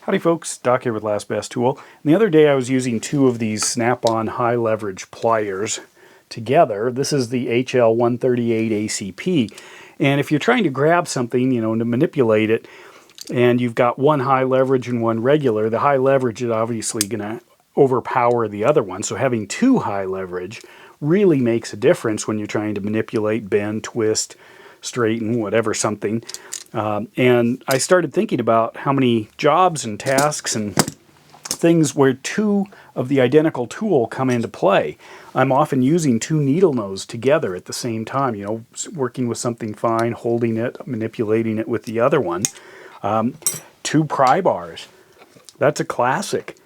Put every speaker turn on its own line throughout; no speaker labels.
Howdy folks, Doc here with Last Best Tool. And the other day I was using two of these Snap-on high leverage pliers together. This is the HL138 ACP. And if you're trying to grab something, to manipulate it, and you've got one high leverage and one regular, the high leverage is obviously going to overpower the other one. So having two high leverage really makes a difference when you're trying to manipulate, bend, twist, straighten, whatever something. And I started thinking about how many jobs and tasks and things where two of the identical tool come into play. I'm often using two needle nose together at the same time, working with something fine, holding it, manipulating it with the other one. Two pry bars. That's a classic.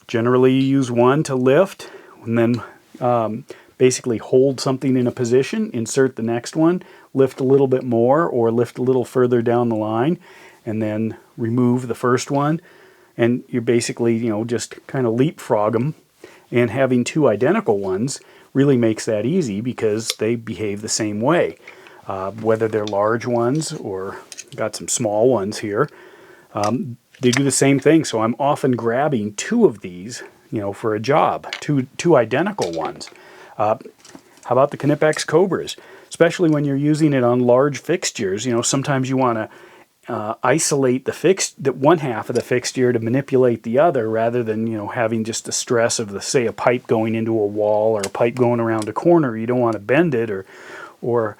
Generally you use one to lift and then basically hold something in a position, insert the next one, lift a little bit more or lift a little further down the line, and then remove the first one. And you're basically, just kind of leapfrog them. And having two identical ones really makes that easy because they behave the same way. Whether they're large ones or got some small ones here, they do the same thing. So I'm often grabbing two of these, for a job, two identical ones. How about the Knipex Cobras? Especially when you're using it on large fixtures, sometimes you want to isolate the one half of the fixture to manipulate the other rather than, having just the stress of say a pipe going into a wall or a pipe going around a corner. You don't want to bend it or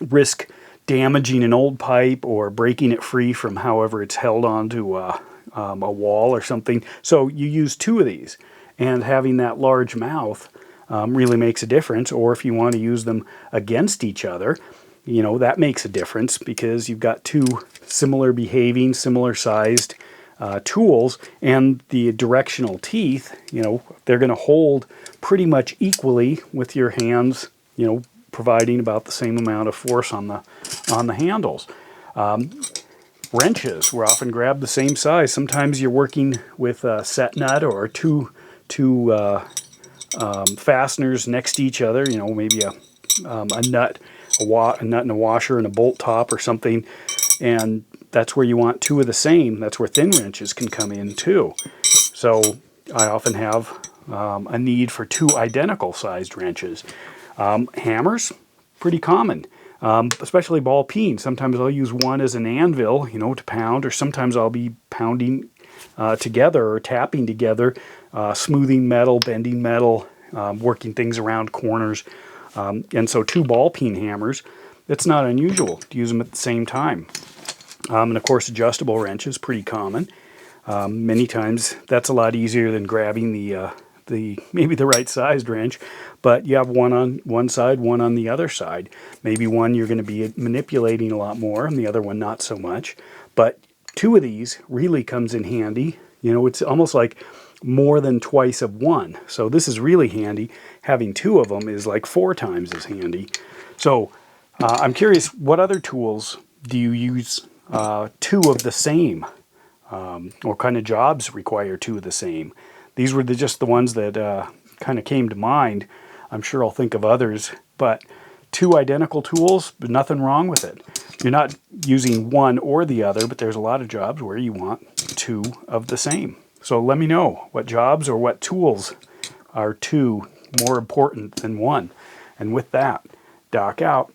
risk damaging an old pipe or breaking it free from however it's held onto a wall or something. So you use two of these, and having that large mouth really makes a difference. Or if you want to use them against each other, that makes a difference because you've got two similar behaving, similar sized tools, and the directional teeth, they're going to hold pretty much equally with your hands, providing about the same amount of force on the handles. Wrenches were often grabbed the same size. Sometimes you're working with a set nut or two fasteners next to each other, maybe a nut and a washer and a bolt top or something, and that's where you want two of the same. That's where thin wrenches can come in too. So I often have a need for two identical sized wrenches. Hammers, pretty common, especially ball peen. Sometimes I'll use one as an anvil, to pound, or sometimes I'll be pounding together or tapping together, smoothing metal, bending metal, working things around corners. And so two ball peen hammers, it's not unusual to use them at the same time. And of course adjustable wrenches, pretty common. Many times that's a lot easier than grabbing maybe the right sized wrench, but you have one on one side, one on the other side. Maybe one you're going to be manipulating a lot more and the other one not so much. But two of these really comes in handy. It's almost like more than twice of one. So this is really handy. Having two of them is like 4 times as handy. So I'm curious, what other tools do you use two of the same? What kind of jobs require two of the same? These were just the ones that kind of came to mind. I'm sure I'll think of others, but two identical tools, but nothing wrong with it. You're not using one or the other, but there's a lot of jobs where you want two of the same. So let me know what jobs or what tools are two more important than one. And with that, Doc out.